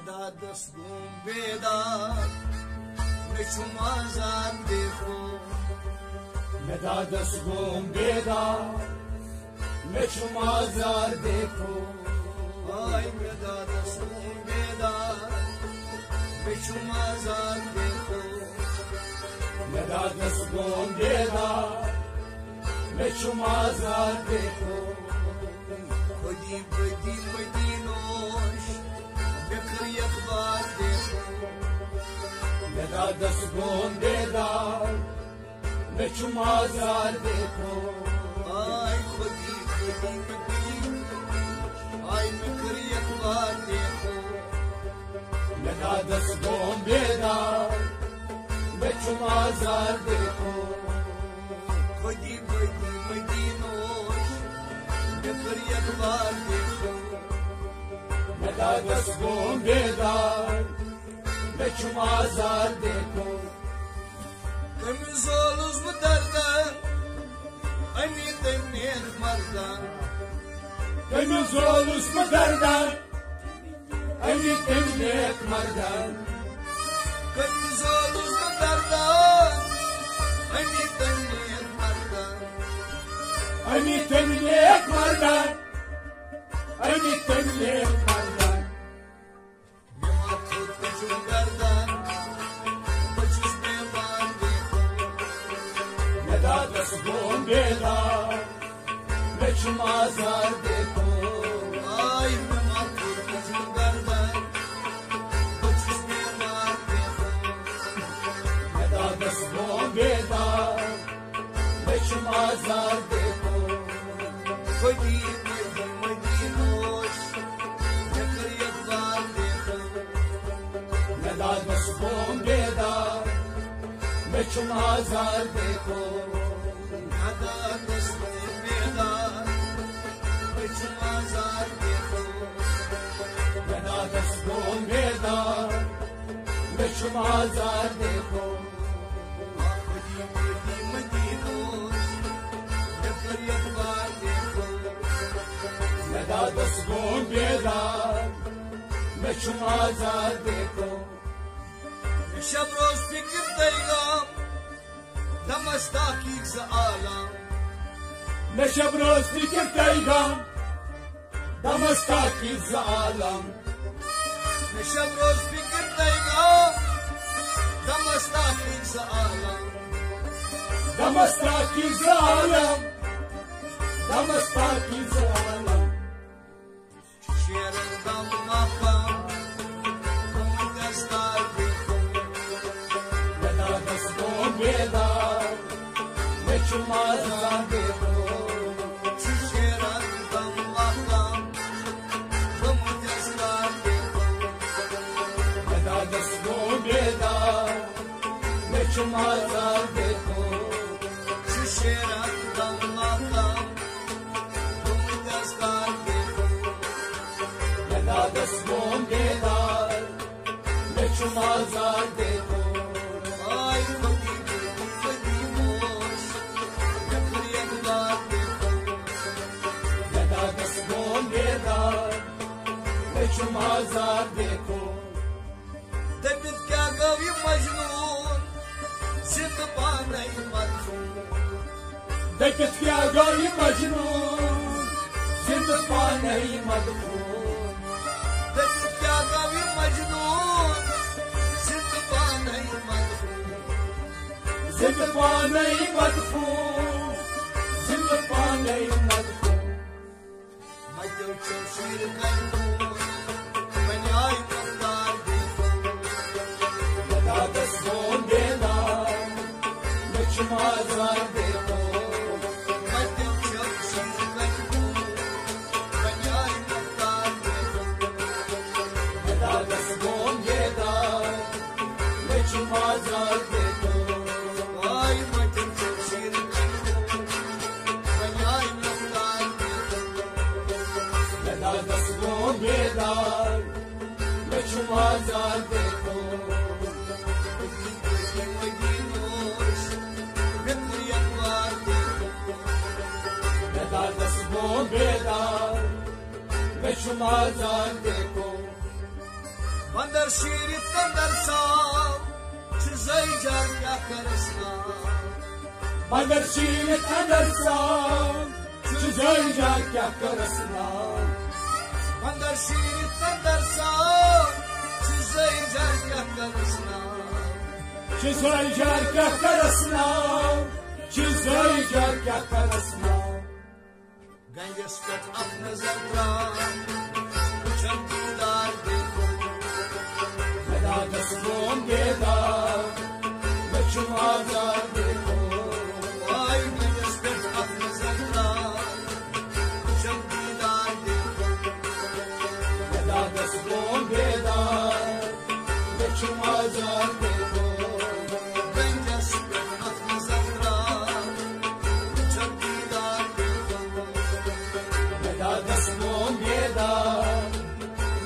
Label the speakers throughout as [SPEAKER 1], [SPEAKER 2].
[SPEAKER 1] दस घूम बेदार मैं शुमाजार देखो
[SPEAKER 2] मेरा दस घूम बेदार मैं शुमाजार देखो
[SPEAKER 1] आई मेरा दस घूम बेदार मैं शुमाजार देखो
[SPEAKER 2] मेरा दस घूम बेदार मैं शुमाजार देखो
[SPEAKER 1] खुदी बदी मदीनोश बिखरी अखबार देखो
[SPEAKER 2] मेरा दस घूम बेदार मैं शुमाजार देखो
[SPEAKER 1] आई खुदी बदी मदीनोश आई बिखरी अखबार देखो
[SPEAKER 2] मेरा दस घूम बेदार मैं शुमाजार देखो
[SPEAKER 1] खुदी बदी मदीनोश बिखरी अखबार देखो
[SPEAKER 2] मेरा दस घूम बेदार मैं शुमाजार देखो
[SPEAKER 1] कमिजोलुस बदरdan Ani temir mardan
[SPEAKER 2] Temiz olmuş mu derden Emi temlik mardan
[SPEAKER 1] Kamizolos bederdan Ani temir mardan
[SPEAKER 2] Emi temlik mardan Emi temlik mardan
[SPEAKER 1] Yamat kutlu gardan Bachus mevan dekho
[SPEAKER 2] Meda das gon bedar मैं शुमाजार देखो
[SPEAKER 1] Ay yamat kutlu gardan Bachus mevan dekho
[SPEAKER 2] मेरा दस gon bedar मैं शुमाजार देखो
[SPEAKER 1] Khudi badi madinosh Bikhri akhbar dekho
[SPEAKER 2] मेरा दस gon bedar मैं शुमाजार देखो
[SPEAKER 1] Hada dasme medar Bachumazar dekho
[SPEAKER 2] मेरा दस gon bedar मैं शुमाजार देखो
[SPEAKER 1] Khudi badi madinosh Bikhri akhbar dekho
[SPEAKER 2] मेरा दस gon bedar मैं शुमाजार देखो
[SPEAKER 1] Shab roz fikr daygam Damastaki za alam
[SPEAKER 2] मैं शब रोज फिक्र करेगा दमस्ता की जालम
[SPEAKER 1] Shab roz fikr daygam Damastaki za alam
[SPEAKER 2] दमस्ता की जालम दमस्ता की जालम
[SPEAKER 1] Sheran dam maqam Kum dastar dekho
[SPEAKER 2] मेरा दस gon bedar मैं शुमाजार देखो
[SPEAKER 1] Sheran dam maqam Kum dastar dekho
[SPEAKER 2] मेरा दस gon bedar मैं शुमाजार देखो
[SPEAKER 1] Sheran dam maqam Kum dastar dekho
[SPEAKER 2] मेरा दस gon bedar मैं शुमाजार देखो
[SPEAKER 1] Ay khudi badi mosh Bikhri akhbar dekho
[SPEAKER 2] मेरा दस gon bedar मैं शुमाजार देखो
[SPEAKER 1] Tabit kya gawi majnoon Zind panay madfoon
[SPEAKER 2] دقت क्या गई मजनून जिंदपा नहीं मदफून
[SPEAKER 1] Tabit kya gawi majnoon Zind panay madfoon
[SPEAKER 2] जिंदपा नहीं मदफून जिंदपा नहीं मदफून
[SPEAKER 1] Madhav chashir kalmoon Banyay maqdar dekho
[SPEAKER 2] मेरा दस gon bedar मैं शुमाजार देखो
[SPEAKER 1] Madhav chashir kalmoon Banyay maqdar dekho
[SPEAKER 2] मेरा दस gon bedar मैं शुमाजार देखो
[SPEAKER 1] Ay madhav chashir kalmoon Banyay maqdar dekho
[SPEAKER 2] मेरा दस gon bedar मैं शुमाजार देखो मेरा दस gon bedar मैं शुमाजार देखो
[SPEAKER 1] मगर शीर तंदर साम चुजई जार क्या करसना
[SPEAKER 2] मगर शीर तंदर साम चुजई जार क्या करसना
[SPEAKER 1] मगर शीर तंदर साम चुजई जार क्या करसना
[SPEAKER 2] चुजई जार क्या करसना चुजई जार क्या करसना
[SPEAKER 1] गंजस पेट अख नजर त्रान उछल दीदार देखो
[SPEAKER 2] मेरा दसमों बेदार बचुम आजाद देखो
[SPEAKER 1] आई गंजस पेट अख नजर त्रान उछल दीदार देखो
[SPEAKER 2] मेरा दसमों बेदार बचुम आजाद देखो
[SPEAKER 1] गंजस पेट अख नजर त्रान उछल दीदार देखो
[SPEAKER 2] मेरा दसमों बेदार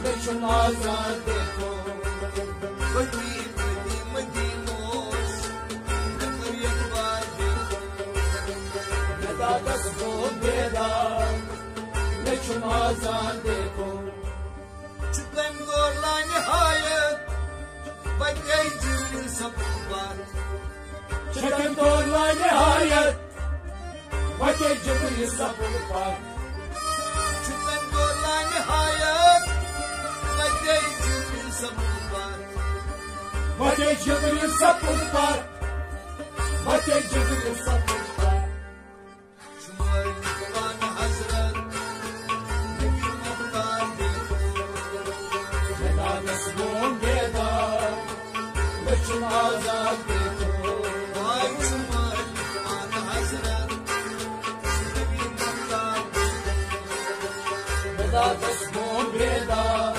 [SPEAKER 2] बचुम आजाद देखो
[SPEAKER 1] बदी बदी मदीनोस नकर यकबार देखो
[SPEAKER 2] मेरा दसमों बेदार बचुम आजाद देखो
[SPEAKER 1] चुकम गोर ला निहायत बदी जिल सफर
[SPEAKER 2] चकन तोड़ ला निहायत बचे जिब्रील सफर पर
[SPEAKER 1] चुकम गोर ला निहायत बदी जिल सफर
[SPEAKER 2] बचे जिब्रील सफर पर बचे जिब्रील सफर पर
[SPEAKER 1] शुमार कुरान हजरत नबी मुख्तार देखो
[SPEAKER 2] मेरा दसमों बेदार बचुम आजाद देखो
[SPEAKER 1] आई शुमार कुरान हजरत नबी मुख्तार देखो
[SPEAKER 2] मेरा दसमों बेदार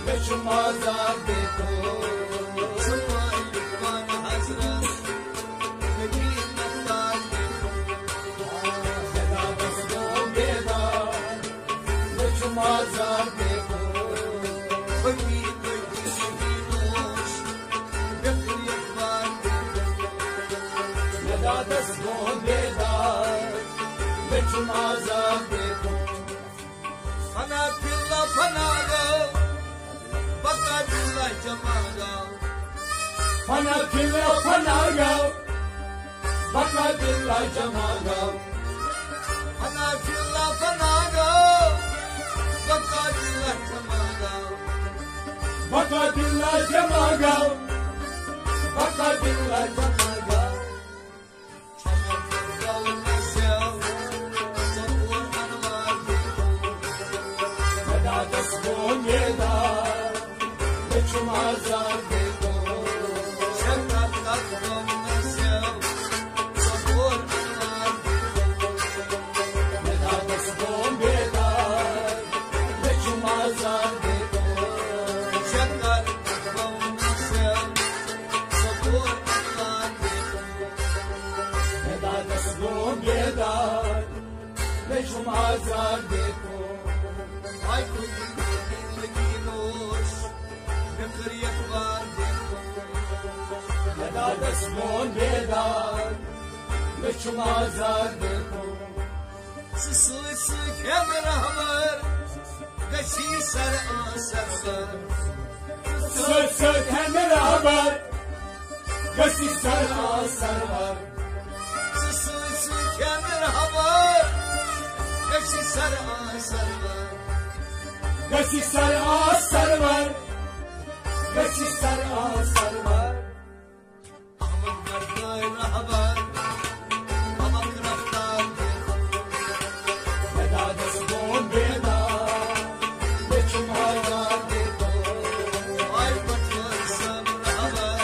[SPEAKER 2] बचुम आजाद देखो
[SPEAKER 1] शुमार कुरान हजरत नबी मुख्तार देखो
[SPEAKER 2] मेरा दसमों बेदार बचुम आजाद देखो
[SPEAKER 1] बदी बदी मदीनोस नकर यकबार देखो
[SPEAKER 2] मेरा दसमों बेदार बचुम आजाद देखो
[SPEAKER 1] फना फिल्ला फना गो बका दिल्ला जमा गो
[SPEAKER 2] फना खिला फना गाओ बका दिल्ला जमा गाओ
[SPEAKER 1] फना फिल्ला फना गो बका दिल्ला जमा गो
[SPEAKER 2] बका दिल्ला जमा गाओ बका दिल्ला जमा गाओ
[SPEAKER 1] Çamur dalına sev Sabur anılar देखो
[SPEAKER 2] मेरा दसमों बेदार बचुम आजाद देखो
[SPEAKER 1] Şefkat dalına sev Sabur anılar देखो
[SPEAKER 2] मेरा दसमों बेदार बचुम आजाद देखो
[SPEAKER 1] Şefkat dalına sev Sabur anılar देखो
[SPEAKER 2] मेरा दसमों बेदार बचुम आजाद देखो
[SPEAKER 1] Ay kudi Madinos Bekir yakbar देखो
[SPEAKER 2] मेरा दसमों बेदार बचुम आजाद देखो
[SPEAKER 1] Sısı kemer haber Gaşi sar asar
[SPEAKER 2] Söz söz kendine haber Gasi sarı sarvar
[SPEAKER 1] Sısı kemer haber Gaşi sar asar
[SPEAKER 2] Gasi sarı sarvar Gasi sarı sarvar
[SPEAKER 1] Ahmet Mardai haber Amak raftar देखो
[SPEAKER 2] Veda dısmon veda Beçum hayat dekho
[SPEAKER 1] Ay patlar sabr haber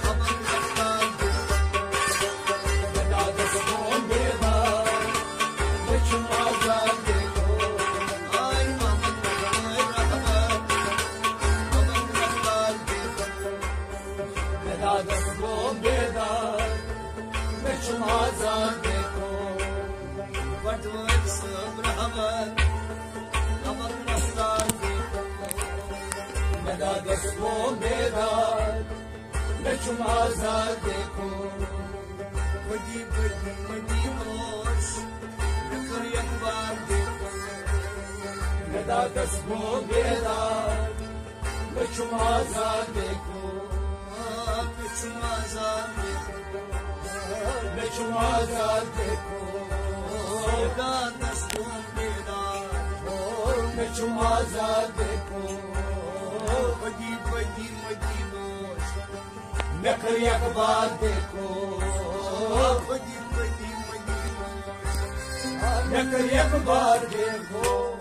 [SPEAKER 1] Amak raftar देखो
[SPEAKER 2] Veda dısmon veda Beçum hayat dekho
[SPEAKER 1] Ay Ahmet Mardai haber Amak raftar देखो
[SPEAKER 2] Veda dısmon veda Beçum hayat dekho
[SPEAKER 1] Patlar sabr haber Amak raftar देखो
[SPEAKER 2] Veda dısmon veda Beçum hayat dekho
[SPEAKER 1] बड़ी बड़ी मदीनोस नकर यकबार देखो
[SPEAKER 2] Veda dısmon veda चुम आजाद देखो
[SPEAKER 1] चुम आजाद
[SPEAKER 2] मैं चुम आजाद देखो
[SPEAKER 1] दस्तूर बेदार
[SPEAKER 2] मैं चुम आजाद देखो
[SPEAKER 1] बड़ी बड़ी मदीनोश
[SPEAKER 2] मैं कर अखबार देखो
[SPEAKER 1] बड़ी बड़ी मदीनोश
[SPEAKER 2] मैं कर अखबार देखो